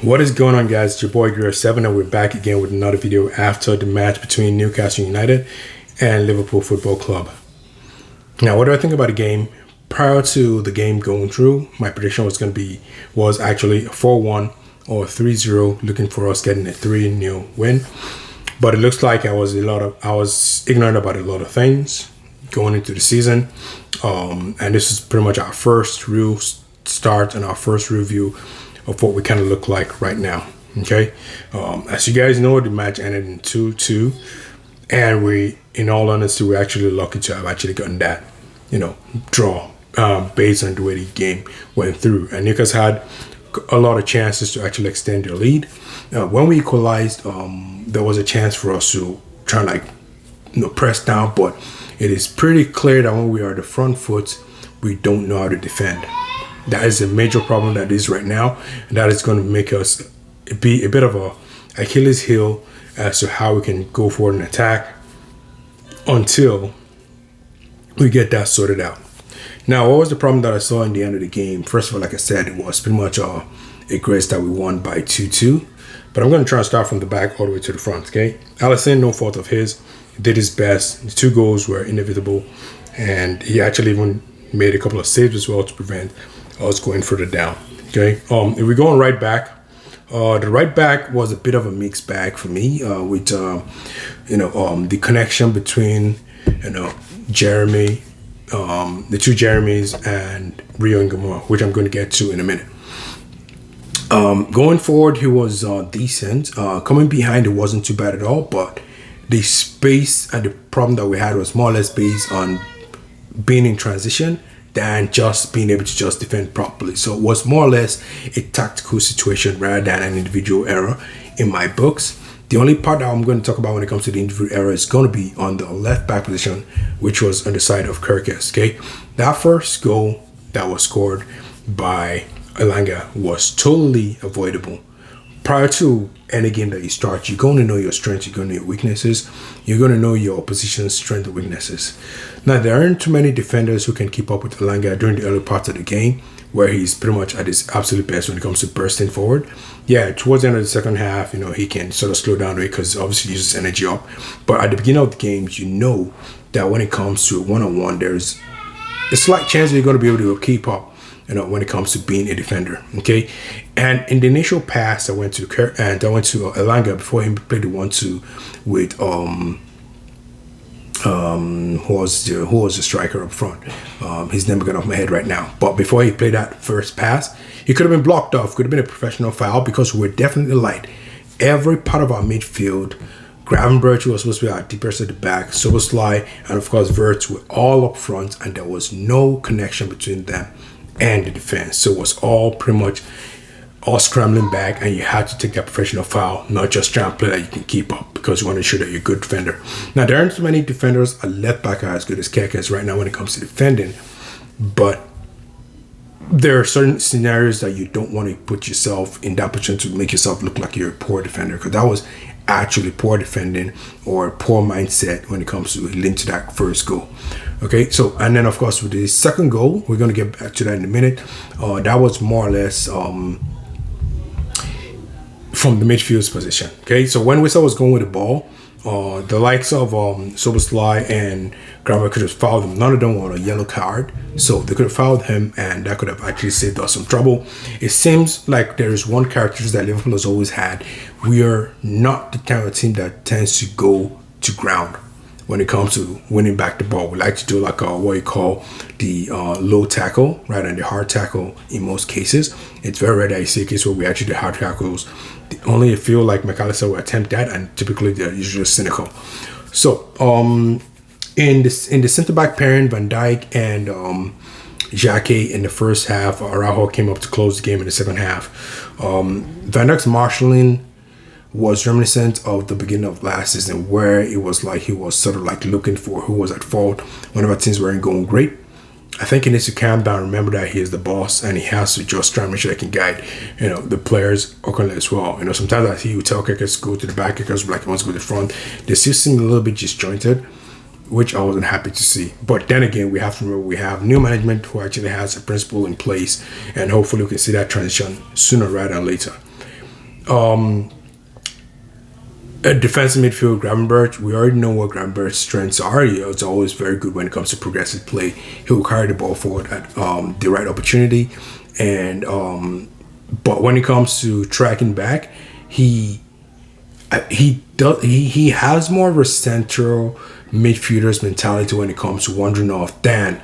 What is going on, guys? It's your boy Greer7, and we're back again with another video after the match between Newcastle United and Liverpool Football Club. Now, what do I think about the game? Prior to the game going through, my prediction was actually a 4-1 or 3-0, looking for us getting a 3-0 win. But it looks like I was ignorant about a lot of things going into the season, and this is pretty much our first real start and our first review of what we kind of look like right now. Okay, as you guys know, the match ended in 2-2, and we, in all honesty, we're actually lucky to have actually gotten that, draw based on the way the game went through. And Newcastle had a lot of chances to actually extend their lead. When we equalized, there was a chance for us to try and press down, but it is pretty clear that when we are the front foot, we don't know how to defend. That is a major problem that is right now, and that is going to make us be a bit of a Achilles heel as to how we can go forward and attack until we get that sorted out. Now, what was the problem that I saw in the end of the game? First of all, like I said, it was pretty much a grace that we won by 2-2. But I'm going to try and start from the back all the way to the front, okay? Alisson, no fault of his. He did his best. The 2 goals were inevitable, and he actually even made a couple of saves as well to prevent us going further down. Okay. If we go on right back, the right back was a bit of a mixed bag for me. With the connection between Jeremy, the 2 Jeremys, and Rio and Gamora, which I'm going to get to in a minute. Going forward, he was decent. Coming behind, it wasn't too bad at all, but the space and the problem that we had was more or less based on being in transition than just being able to just defend properly. So it was more or less a tactical situation rather than an individual error in my books. The only part that I'm going to talk about when it comes to the individual error is going to be on the left back position, which was on the side of Kirkes. Okay, that first goal that was scored by Elanga was totally avoidable. Prior to any game that you start, you're going to know your strengths, you're going to know your weaknesses, you're going to know your opposition's strengths and weaknesses. Now, there aren't too many defenders who can keep up with Elanga during the early parts of the game, where he's pretty much at his absolute best when it comes to bursting forward. Yeah, towards the end of the second half, he can sort of slow down a bit because obviously he uses energy up. But at the beginning of the game, you know that when it comes to a one-on-one, there's a slight chance that you're going to be able to keep up, when it comes to being a defender. Okay, and in the initial pass, I went to Elanga before he played the 1-2 with who was the striker up front. His name got off my head right now. But before he played that first pass, he could have been blocked off. Could have been a professional foul because we're definitely light. Every part of our midfield, Gravenberch was supposed to be our deepest at the back. Szoboszlai and of course Wirtz were all up front, and there was no connection between them and the defense. So it was all pretty much all scrambling back, and you had to take that professional foul, not just try and play that you can keep up, because you want to show that you're a good defender. Now, there aren't too many defenders at left back are as good as Kirkes right now when it comes to defending, but there are certain scenarios that you don't want to put yourself in that position to make yourself look like you're a poor defender, because that was actually poor defending or poor mindset when it comes to linked to that first goal. Okay, so, and then of course with the second goal, we're going to get back to that in a minute. That was more or less from the midfield's position. Okay, so when Whistle was going with the ball, the likes of Szoboszlai and Gravenberch could have fouled him. None of them were on a yellow card, so they could have fouled him, and that could have actually saved us some trouble. It seems like there is one characteristic that Liverpool has always had. We are not the kind of team that tends to go to ground when it comes to winning back the ball. We like to do like what you call the low tackle rather than the hard tackle in most cases. It's very rare that you see a case where we actually do hard tackles. Only feel like McAllister will attempt that, and typically they're usually cynical. So in the centre back pairing, Van Dijk and Xhaka in the first half, Araujo came up to close the game in the second half. Van Dijk's marshalling was reminiscent of the beginning of last season, where it was like he was sort of like looking for who was at fault whenever things weren't going great. I think he needs to calm down, remember that he is the boss, and he has to just try and make sure he can guide, the players accordingly as well. Sometimes I see you tell Kirkes to go to the back, Kirkes like he wants to go to the front. They still seem a little bit disjointed, which I wasn't happy to see. But then again, we have to remember we have new management who actually has a principle in place, and hopefully we can see that transition sooner rather than later. A defensive midfield, Gravenberch, we already know what Gravenberch's strengths are. It's always very good when it comes to progressive play. He will carry the ball forward at the right opportunity. And but when it comes to tracking back, he has more of a central midfielder's mentality when it comes to wandering off than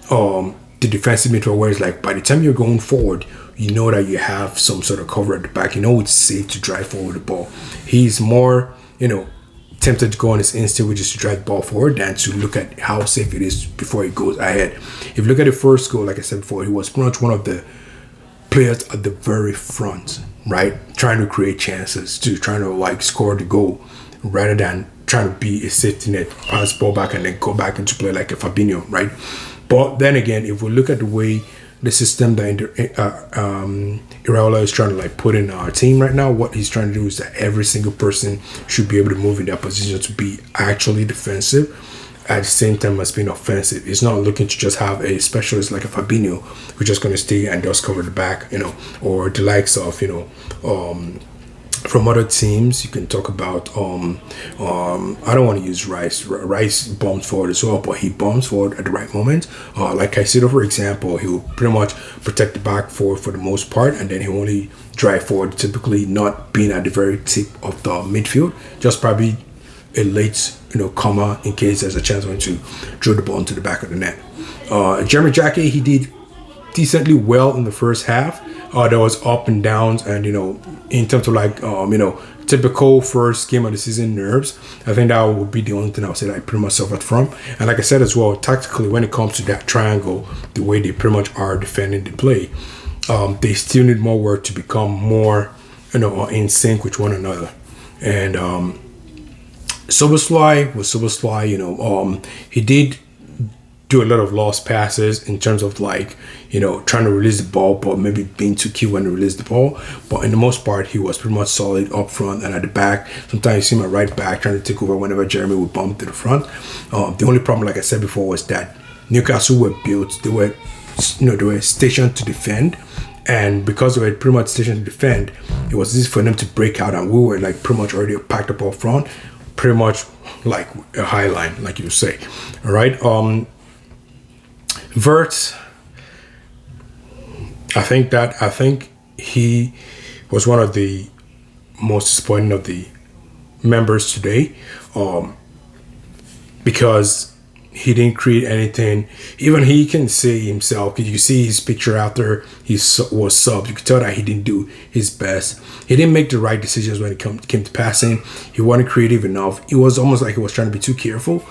the defensive midfield, where it's like by the time you're going forward, you know that you have some sort of cover at the back. You know it's safe to drive forward the ball. He's more, tempted to go on his instinct, which is to drive the ball forward, than to look at how safe it is before he goes ahead. If you look at the first goal, like I said before, he was pretty much one of the players at the very front, right? Trying to create chances, trying to score the goal, rather than trying to be a safety net, pass the ball back, and then go back into play like a Fabinho, right? But then again, if we look at the way the system that Iraola is trying to put in our team right now, what he's trying to do is that every single person should be able to move in their position to be actually defensive at the same time as being offensive. He's not looking to just have a specialist like a Fabinho who's just going to stay and just cover the back, or the likes of, from other teams. You can talk about I don't want to use Rice. Rice bombs forward as well, but he bombs forward at the right moment. Like Caicedo, for example, he will pretty much protect the back forward for the most part, and then he only drive forward, typically not being at the very tip of the midfield, just probably a late comma in case there's a chance for him to drill the ball into the back of the net. Jeremy Jacquet, he did decently well in the first half. There was up and downs, and in terms of typical first game of the season nerves, I think that would be the only thing I would say that I pretty much suffered from. And like I said as well, tactically, when it comes to that triangle, the way they pretty much are defending the play, they still need more work to become more in sync with one another. And Szoboszlai was Szoboszlai. He did do a lot of lost passes in terms of trying to release the ball, but maybe being too key when he released the ball. But in the most part, he was pretty much solid up front and at the back. Sometimes you see him at right back trying to take over whenever Jeremy would bump to the front. The only problem, like I said before, was that Newcastle were built. They were stationed to defend. And because they were pretty much stationed to defend, it was easy for them to break out, and we were pretty much already packed up up front, pretty much like a high line, like you say. All right. Wirtz, I think he was one of the most disappointing of the members today, because he didn't create anything. Even he can say himself, you see his picture after he was subbed, you could tell that he didn't do his best. He didn't make the right decisions when it came to passing. He wasn't creative enough. It was almost like he was trying to be too careful,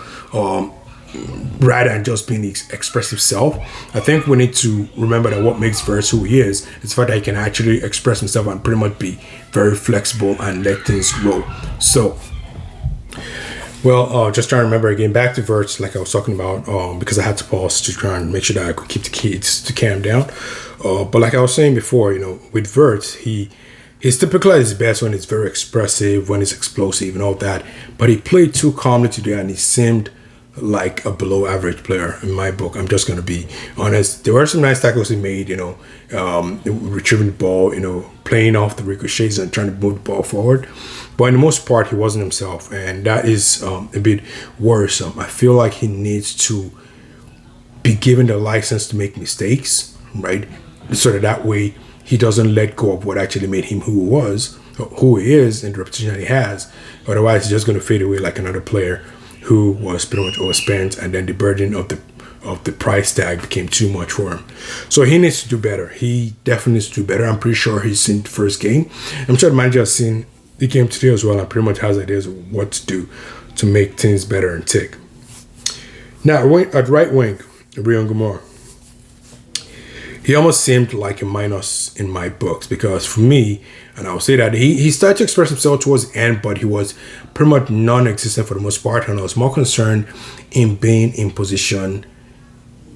rather than just being the expressive self. I think we need to remember that what makes Wirtz who he is the fact that he can actually express himself and pretty much be very flexible and let things roll. So, just trying to remember again, back to Wirtz, like I was talking about, because I had to pause to try and make sure that I could keep the kids to calm down. But like I was saying before, with Wirtz, he's typically at his best when he's very expressive, when he's explosive and all that. But he played too calmly today, and he seemed like a below average player in my book. I'm just going to be honest. There were some nice tackles he made, retrieving the ball, playing off the ricochets and trying to move the ball forward. But in the most part, he wasn't himself, and that is a bit worrisome. I feel like he needs to be given the license to make mistakes, right? So that way he doesn't let go of what actually made him who he is, and the reputation that he has. Otherwise, he's just going to fade away like another player who was pretty much overspent, and then the burden of the price tag became too much for him. So he needs to do better. He definitely needs to do better. I'm pretty sure he's seen the first game. I'm sure the manager has seen the game today as well, and pretty much has ideas of what to do to make things better and tick. Now, at right wing, Rion Gomor, he almost seemed like a minus in my books, because for me, and I'll say that he started to express himself towards the end, but he was pretty much non-existent for the most part, and I was more concerned in being in position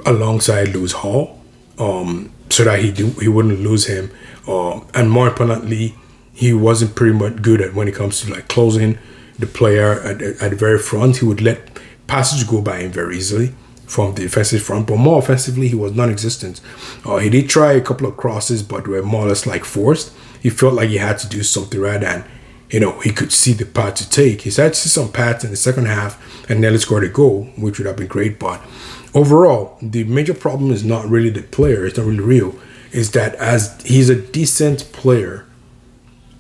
alongside Lewis Hall, so that he wouldn't lose him, and more importantly, he wasn't pretty much good at when it comes to closing the player at the very front. He would let passes go by him very easily, from the defensive front, but more offensively, he was non-existent. He did try a couple of crosses, but were more or less like forced. He felt like he had to do something rather than, he could see the path to take. He started to see some paths in the second half and nearly scored a goal, which would have been great. But overall, the major problem is not really the player. It's not really real. Is that as he's a decent player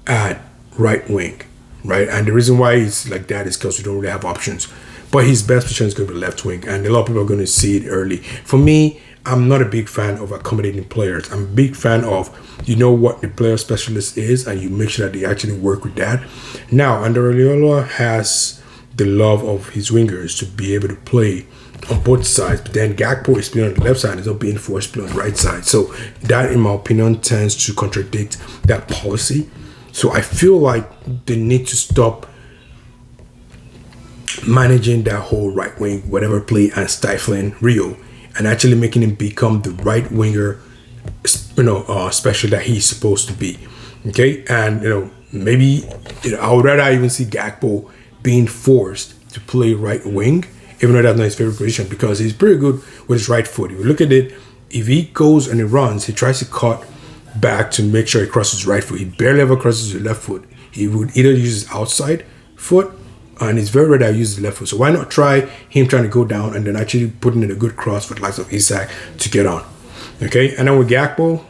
at right wing, right? And the reason why he's like that is because we don't really have options. But his best position is going to be left wing, and a lot of people are going to see it early. For me, I'm not a big fan of accommodating players. I'm a big fan of, what the player specialist is, and you make sure that they actually work with that. Now, Andoriola has the love of his wingers to be able to play on both sides, but then Gakpo is playing on the left side, is not being forced to play on the right side. So that, in my opinion, tends to contradict that policy. So I feel like they need to stop managing that whole right wing, whatever play, and stifling Rio, and actually making him become the right winger, special that he's supposed to be. Okay, and maybe I would rather even see Gakpo being forced to play right wing, even though that's not his favorite position, because he's pretty good with his right foot. If you look at it, if he goes and he runs, he tries to cut back to make sure he crosses his right foot. He barely ever crosses his left foot. He would either use his outside foot, and it's very rare that I use the left foot. So why not try him trying to go down and then actually putting in a good cross for the likes of Isak to get on. Okay, and then with Gakpo,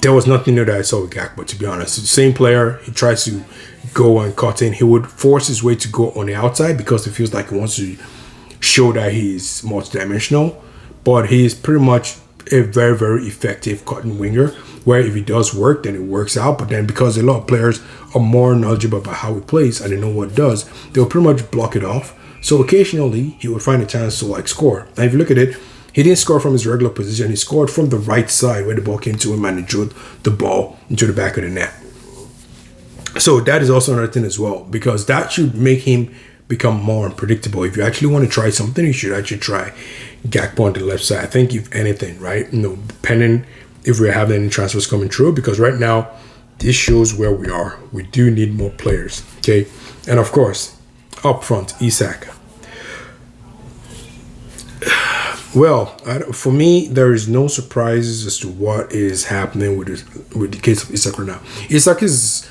there was nothing new that I saw with Gakpo, to be honest. The same player, he tries to go and cut in. He would force his way to go on the outside because he feels like he wants to show that he's multidimensional. But he's pretty much a very, very effective cutting winger, where if he does work, then it works out. But then because a lot of players are more knowledgeable about how he plays and they know what it does, they'll pretty much block it off. So occasionally he would find a chance to score. And if you look at it, he didn't score from his regular position. He scored from the right side where the ball came to him, and he drew the ball into the back of the net. So that is also another thing as well, because that should make him become more unpredictable. If you actually want to try something, you should actually try Gakpo on the left side. I think if anything, right? Depending if we have any transfers coming through, because right now this shows where we are. We do need more players, okay? And of course, up front, Isak. Well, for me, there is no surprises as to what is happening with the case of Isak right now. Isak is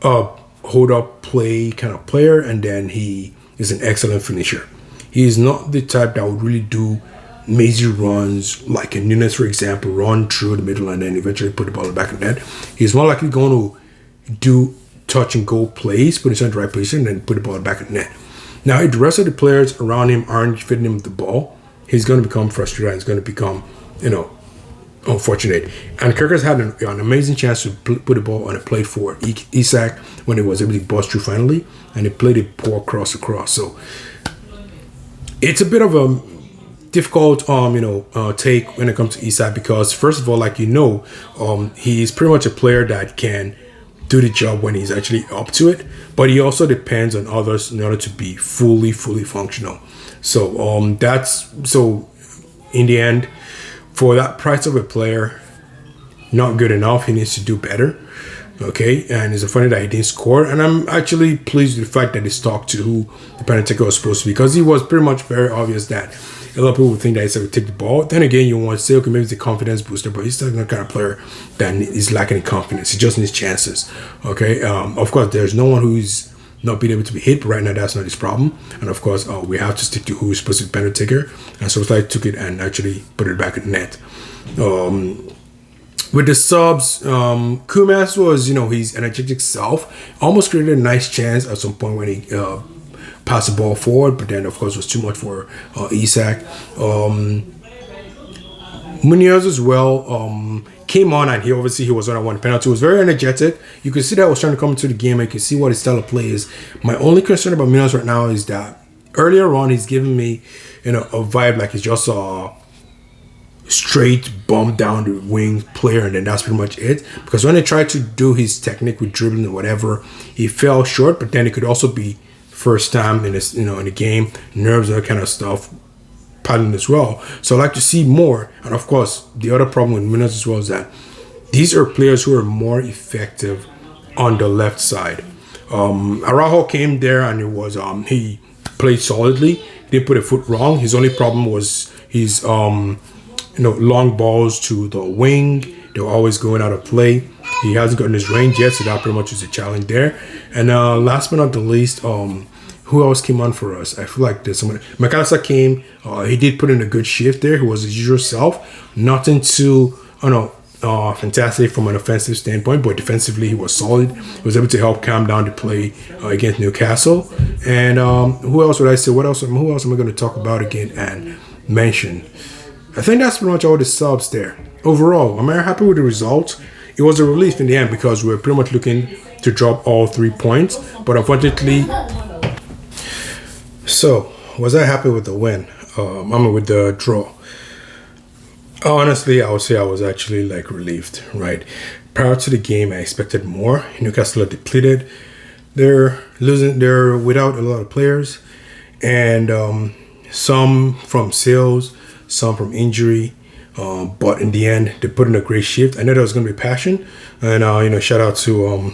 a hold-up play kind of player, and then he is an excellent finisher. He is not the type that would really do major runs, like in Nunes, for example, run through the middle and then eventually put the ball in the back of the net. He's more likely going to do touch-and-go plays, put himself in the right position, and then put the ball in the back of the net. Now, if the rest of the players around him aren't fitting him with the ball, he's going to become frustrated. He's going to become, unfortunate. And Kirker's had an amazing chance to put the ball on a plate for Isak when he was able to bust through finally, and he played a poor cross across. So it's a bit of a difficult, take when it comes to Isak, because first of all, he's pretty much a player that can do the job when he's actually up to it, but he also depends on others in order to be fully functional. So in the end, for that price of a player, not good enough. He needs to do better. Okay, and it's funny that he didn't score, and I'm actually pleased with the fact that he stuck to who the penalty taker was supposed to be, because he was pretty much very obvious that a lot of people would think that he would take the ball. Then again, you want to say, okay, maybe it's a confidence booster, but he's still the kind of player that is lacking in confidence. He just needs chances. Okay, of course, there's no one who's not being able to be hit, but right now that's not his problem. And of course, we have to stick to who's supposed to be penalty taker. And so I took it and actually put it back in the net. With the subs, Kumas was, his energetic self. Almost created a nice chance at some point when he passed the ball forward, but then, of course, it was too much for Isak. Munoz as well came on, and he was on a one penalty. He was very energetic. You could see that I was trying to come into the game. I could see what his style of play is. My only concern about Munoz right now is that earlier on, he's giving me, a vibe like he's just a straight bump down the wing player, and then that's pretty much it. Because when he tried to do his technique with dribbling or whatever, he fell short. But then it could also be first time in this, in the game, nerves and that kind of stuff, pattern as well. So I like to see more. And of course, the other problem with Munoz as well is that these are players who are more effective on the left side. Araujo came there, and it was he played solidly. didn't put a foot wrong. His only problem was his long balls to the wing. They were always going out of play. He hasn't gotten his range yet, so that pretty much is a challenge there. And last but not the least, who else came on for us? I feel like there's someone. McAllister came. He did put in a good shift there. He was his usual self. Nothing too, fantastic from an offensive standpoint, but defensively he was solid. He was able to help calm down the play against Newcastle. And who else would I say? Who else am I going to talk about again and mention? I think that's pretty much all the subs there. Overall, am I happy with the result? It was a relief in the end because we were pretty much looking to drop all 3 points. But unfortunately, so was I happy with the win? With the draw. Honestly, I would say I was actually relieved, right? Prior to the game, I expected more. Newcastle are depleted. They're without a lot of players, and some from sales, some from injury. But in the end, they put in a great shift. I know there was going to be passion, and shout out to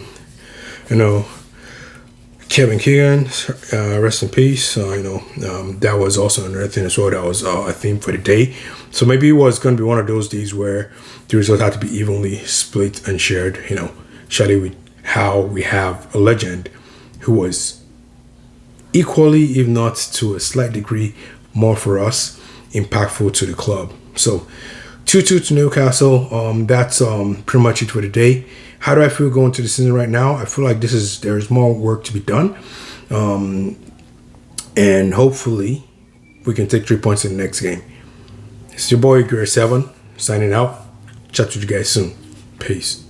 Kevin Keegan, rest in peace. That was also another thing as well. That was a theme for the day. So maybe it was going to be one of those days where the result had to be evenly split and shared. Shiiii with how we have a legend who was equally, if not to a slight degree, more for us, impactful to the club. So 2-2 to Newcastle. That's pretty much it for the day. How do I feel going to the season right now? I feel like there's more work to be done. And hopefully we can take 3 points in the next game. It's your boy, Gear 7, signing out. Chat with you guys soon. Peace.